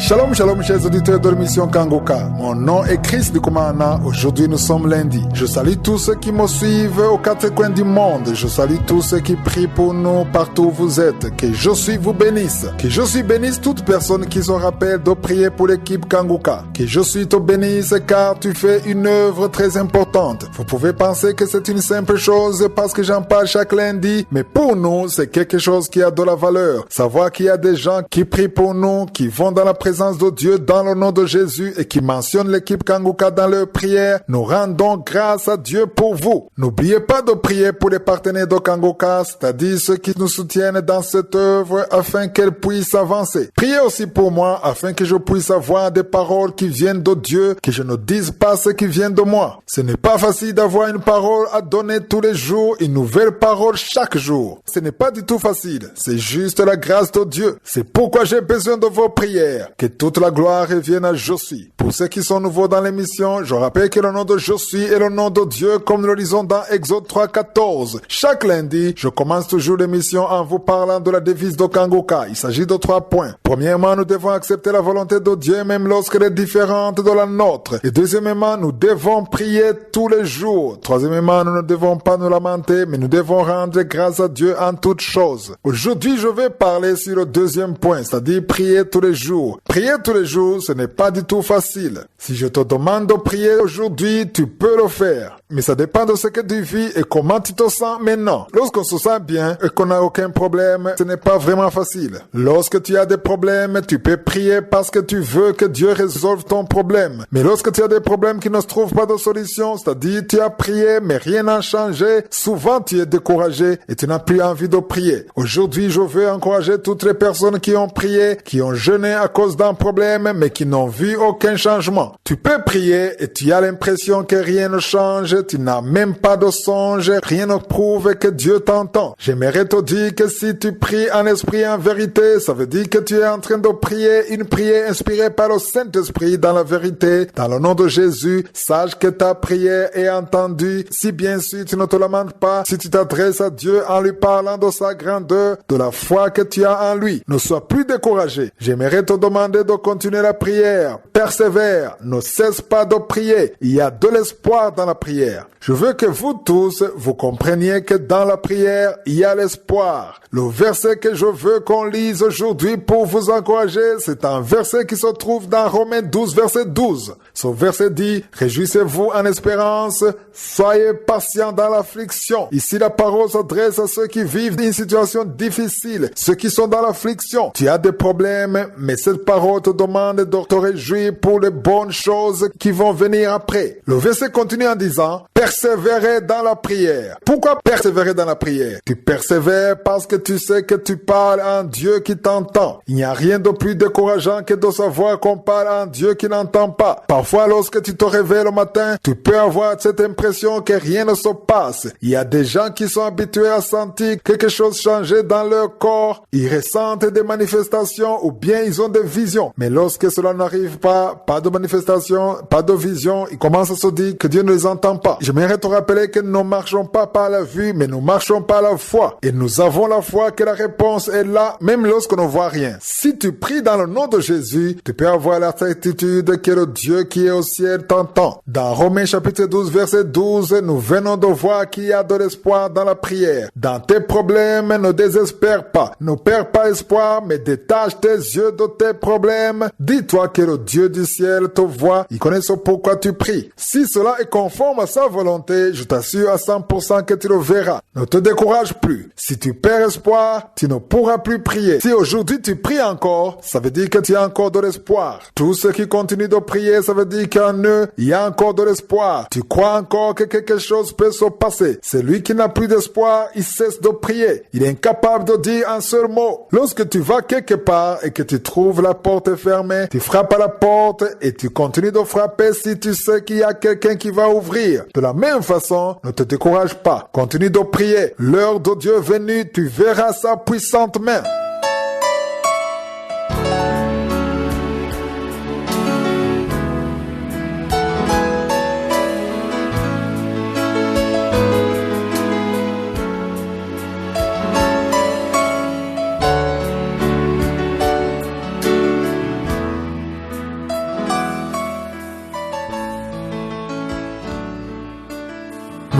Shalom, shalom, chers auditeurs de l'émission Kangoka. Mon nom est Chris Dukumana. Aujourd'hui, nous sommes lundi. Je salue tous ceux qui me suivent aux quatre coins du monde. Je salue tous ceux qui prient pour nous partout où vous êtes. Que Josué vous bénisse. Que Josué bénisse toute personne qui se rappelle de prier pour l'équipe Kangoka. Que Josué te bénisse car tu fais une œuvre très importante. Vous pouvez penser que c'est une simple chose parce que j'en parle chaque lundi, mais pour nous, c'est quelque chose qui a de la valeur. Savoir qu'il y a des gens qui prient pour nous, qui vont dans la présence de Dieu dans le nom de Jésus et qui mentionnent l'équipe Kangoka dans leurs prières, nous rendons grâce à Dieu pour vous. N'oubliez pas de prier pour les partenaires de Kangoka, c'est-à-dire ceux qui nous soutiennent dans cette œuvre afin qu'elle puisse avancer. Priez aussi pour moi afin que je puisse avoir des paroles qui viennent de Dieu, que je ne dise pas ce qui vient de moi. Ce n'est pas facile d'avoir une parole à donner tous les jours, une nouvelle parole chaque jour. Ce n'est pas du tout facile, c'est juste la grâce de Dieu. C'est pourquoi j'ai besoin de vos prières. Que toute la gloire revienne à Josué. Pour ceux qui sont nouveaux dans l'émission, je rappelle que le nom de Josué est le nom de Dieu comme nous le lisons dans Exode 3:14. Chaque lundi, je commence toujours l'émission en vous parlant de la devise de Kangoka. Il s'agit de 3 points. Premièrement, nous devons accepter la volonté de Dieu même lorsqu'elle est différente de la nôtre. Et deuxièmement, nous devons prier tous les jours. Troisièmement, nous ne devons pas nous lamenter, mais nous devons rendre grâce à Dieu en toutes choses. Aujourd'hui, je vais parler sur le deuxième point, c'est-à-dire prier tous les jours. Prier tous les jours, ce n'est pas du tout facile. Si je te demande de prier aujourd'hui, tu peux le faire. Mais ça dépend de ce que tu vis et comment tu te sens maintenant. Lorsqu'on se sent bien et qu'on n'a aucun problème, ce n'est pas vraiment facile. Lorsque tu as des problèmes, tu peux prier parce que tu veux que Dieu résolve ton problème. Mais lorsque tu as des problèmes qui ne se trouvent pas de solution, c'est-à-dire tu as prié mais rien n'a changé, souvent tu es découragé et tu n'as plus envie de prier. Aujourd'hui, je veux encourager toutes les personnes qui ont prié, qui ont jeûné à cause d'un problème mais qui n'ont vu aucun changement. Tu peux prier et tu as l'impression que rien ne change, tu n'as même pas de songe, rien ne prouve que Dieu t'entend. J'aimerais te dire que si tu pries en esprit et en vérité, ça veut dire que tu es en train de prier une prière inspirée par le Saint-Esprit dans la vérité. Dans le nom de Jésus, sache que ta prière est entendue. Si bien sûr tu ne te lamentes pas, si tu t'adresses à Dieu en lui parlant de sa grandeur, de la foi que tu as en lui, ne sois plus découragé. J'aimerais te demander de continuer la prière. Persévère, ne cesse pas de prier. Il y a de l'espoir dans la prière. Je veux que vous tous, vous compreniez que dans la prière, il y a l'espoir. Le verset que je veux qu'on lise aujourd'hui pour vous encourager, c'est un verset qui se trouve dans Romains 12, verset 12. Ce verset dit, « Réjouissez-vous en espérance, soyez patients dans l'affliction. » Ici, la parole s'adresse à ceux qui vivent une situation difficile, ceux qui sont dans l'affliction. Tu as des problèmes, mais cette parole te demande de te réjouir pour les bonnes choses qui vont venir après. Le verset continue en disant, « Persévérez dans la prière. » Pourquoi persévérer dans la prière? Tu persévères parce que tu sais que tu parles à un Dieu qui t'entend. Il n'y a rien de plus décourageant que de savoir qu'on parle à un Dieu qui n'entend pas. Parfois, lorsque tu te réveilles le matin, tu peux avoir cette impression que rien ne se passe. Il y a des gens qui sont habitués à sentir quelque chose changer dans leur corps. Ils ressentent des manifestations ou bien ils ont des visions. Mais lorsque cela n'arrive pas, pas de manifestation, pas de vision, ils commencent à se dire que Dieu ne les entend pas. J'aimerais te rappeler que nous ne marchons pas par la vue, mais nous marchons par la foi. Et nous avons la foi que la réponse est là, même lorsqu'on ne voit rien. Si tu pries dans le nom de Jésus, tu peux avoir la certitude que le Dieu qui est au ciel t'entend. Dans Romains chapitre 12, verset 12, nous venons de voir qu'il y a de l'espoir dans la prière. Dans tes problèmes, ne désespère pas. Ne perds pas espoir, mais détache tes yeux de tes problèmes. Dis-toi que le Dieu du ciel te voit. Il connaît ce pourquoi tu pries. Si cela est conforme à sa volonté, je t'assure à 100% que tu le verras. Ne te décourage plus. Si tu perds espoir, tu ne pourras plus prier. Si aujourd'hui tu pries encore, ça veut dire que tu as encore de l'espoir. Tous ceux qui continuent de prier, ça veut dire qu'en eux, il y a encore de l'espoir. Tu crois encore que quelque chose peut se passer. Celui qui n'a plus d'espoir, il cesse de prier. Il est incapable de dire un seul mot. Lorsque tu vas quelque part et que tu trouves la porte fermée, tu frappes à la porte et tu continues de frapper si tu sais qu'il y a quelqu'un qui va ouvrir. De la même façon, ne te décourage pas. Continue de prier. L'heure de Dieu venue, tu verras sa puissante main.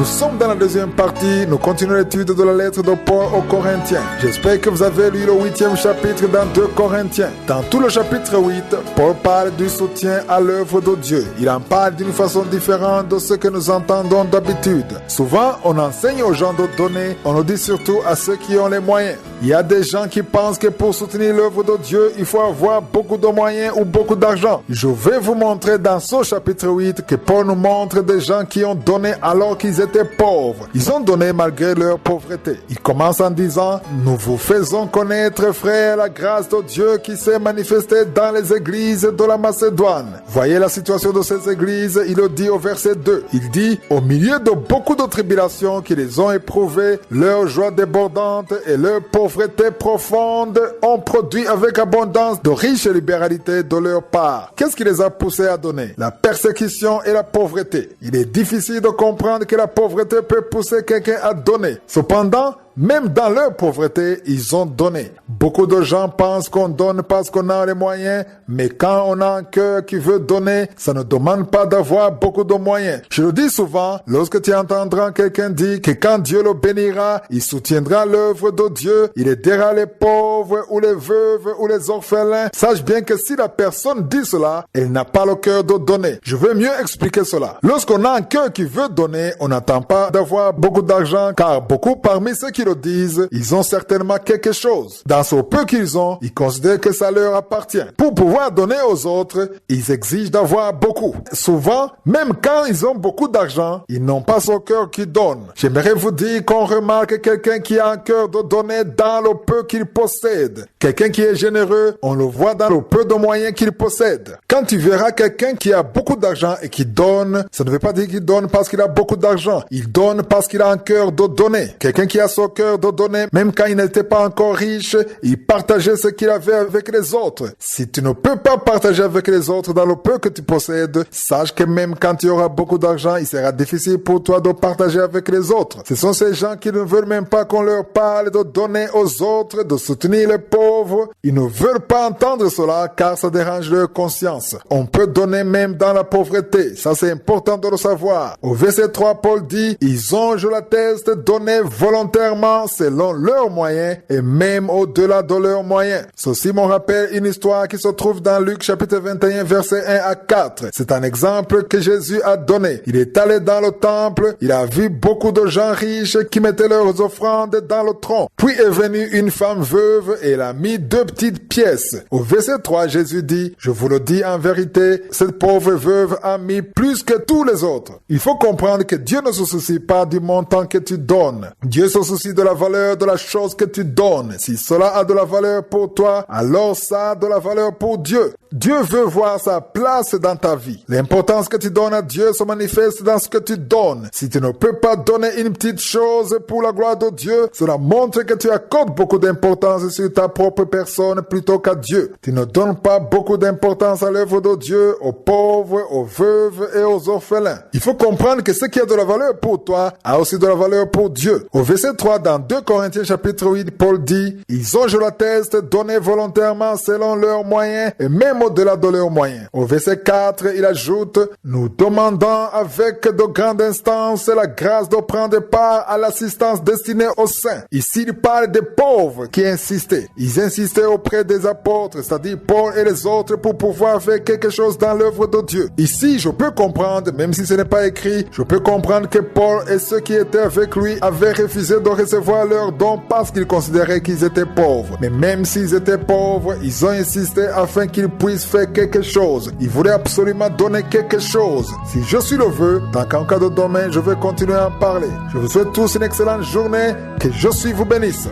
sommes dans la deuxième partie. Nous continuons l'étude de la lettre de Paul aux Corinthiens. J'espère que vous avez lu le 8e chapitre dans 2 Corinthiens. Dans tout le chapitre 8, Paul parle du soutien à l'œuvre de Dieu. Il en parle d'une façon différente de ce que nous entendons d'habitude. Souvent, on enseigne aux gens de donner, on le dit surtout à ceux qui ont les moyens. Il y a des gens qui pensent que pour soutenir l'œuvre de Dieu, il faut avoir beaucoup de moyens ou beaucoup d'argent. Je vais vous montrer dans ce chapitre 8 que Paul nous montre des gens qui ont donné alors qu'ils étaient pauvres. Ils ont donné malgré leur pauvreté. Il commence en disant: nous vous faisons connaître, frères, la grâce de Dieu qui s'est manifestée dans les églises de la Macédoine. Voyez la situation de ces églises, il le dit au verset 2. Il dit: au milieu de beaucoup de tribulations qui les ont éprouvées, leur joie débordante et leur pauvreté profonde ont produit avec abondance de riches libéralités de leur part. Qu'est-ce qui les a poussés à donner? La persécution et la pauvreté. Il est difficile de comprendre que la pauvreté peut pousser quelqu'un à donner. Cependant, même dans leur pauvreté, ils ont donné. Beaucoup de gens pensent qu'on donne parce qu'on a les moyens, mais quand on a un cœur qui veut donner, ça ne demande pas d'avoir beaucoup de moyens. Je le dis souvent, lorsque tu entendras quelqu'un dire que quand Dieu le bénira, il soutiendra l'œuvre de Dieu, il aidera les pauvres ou les veuves ou les orphelins, sache bien que si la personne dit cela, elle n'a pas le cœur de donner. Je vais mieux expliquer cela. Lorsqu'on a un cœur qui veut donner, on n'attend pas d'avoir beaucoup d'argent, car beaucoup parmi ceux qui le disent, ils ont certainement quelque chose. Dans ce peu qu'ils ont, ils considèrent que ça leur appartient. Pour pouvoir donner aux autres, ils exigent d'avoir beaucoup. Souvent, même quand ils ont beaucoup d'argent, ils n'ont pas ce cœur qui donne. J'aimerais vous dire qu'on remarque quelqu'un qui a un cœur de donner dans le peu qu'il possède. Quelqu'un qui est généreux, on le voit dans le peu de moyens qu'il possède. Quand tu verras quelqu'un qui a beaucoup d'argent et qui donne, ça ne veut pas dire qu'il donne parce qu'il a beaucoup d'argent. Il donne parce qu'il a un cœur de donner. Quelqu'un qui a ce cœur de donner, même quand il n'était pas encore riche, il partageait ce qu'il avait avec les autres. Si tu ne peux pas partager avec les autres dans le peu que tu possèdes, sache que même quand tu auras beaucoup d'argent, il sera difficile pour toi de partager avec les autres. Ce sont ces gens qui ne veulent même pas qu'on leur parle de donner aux autres, de soutenir les pauvres. Ils ne veulent pas entendre cela car ça dérange leur conscience. On peut donner même dans la pauvreté. Ça, c'est important de le savoir. Au verset 3, Paul dit: ils ont, je l'atteste, donné volontairement selon leurs moyens et même au-delà de leurs moyens. Ceci me rappelle une histoire qui se trouve dans Luc chapitre 21 verset 1 à 4. C'est un exemple que Jésus a donné. Il est allé dans le temple, il a vu beaucoup de gens riches qui mettaient leurs offrandes dans le tronc. Puis est venue une femme veuve et elle a mis 2 petites pièces. Au verset 3, Jésus dit: je vous le dis en vérité, cette pauvre veuve a mis plus que tous les autres. Il faut comprendre que Dieu ne se soucie pas du montant que tu donnes. Dieu se soucie de la valeur de la chose que tu donnes. Si cela a de la valeur pour toi, alors ça a de la valeur pour Dieu. Dieu veut voir sa place dans ta vie. L'importance que tu donnes à Dieu se manifeste dans ce que tu donnes. Si tu ne peux pas donner une petite chose pour la gloire de Dieu, cela montre que tu accordes beaucoup d'importance sur ta propre personne plutôt qu'à Dieu. Tu ne donnes pas beaucoup d'importance à l'œuvre de Dieu, aux pauvres, aux veuves et aux orphelins. Il faut comprendre que ce qui a de la valeur pour toi a aussi de la valeur pour Dieu. Au verset 3, dans 2 Corinthiens chapitre 8, Paul dit: ils ont, je l'atteste, donné volontairement selon leurs moyens et même au-delà de leurs moyens. Au verset 4, il ajoute: nous demandons avec de grandes instances la grâce de prendre part à l'assistance destinée aux saints. Ici, il parle des pauvres qui insistaient. Ils insistaient auprès des apôtres, c'est-à-dire Paul et les autres, pour pouvoir faire quelque chose dans l'œuvre de Dieu. Ici, je peux comprendre, même si ce n'est pas écrit, je peux comprendre que Paul et ceux qui étaient avec lui avaient refusé de recevoir leurs dons parce qu'ils considéraient qu'ils étaient pauvres. Mais même s'ils étaient pauvres, ils ont insisté afin qu'ils puissent faire quelque chose. Ils voulaient absolument donner quelque chose. Si je suis le vœu, dans qu'en cas de domaine, je vais continuer à en parler. Je vous souhaite tous une excellente journée. Que Jésus vous bénisse.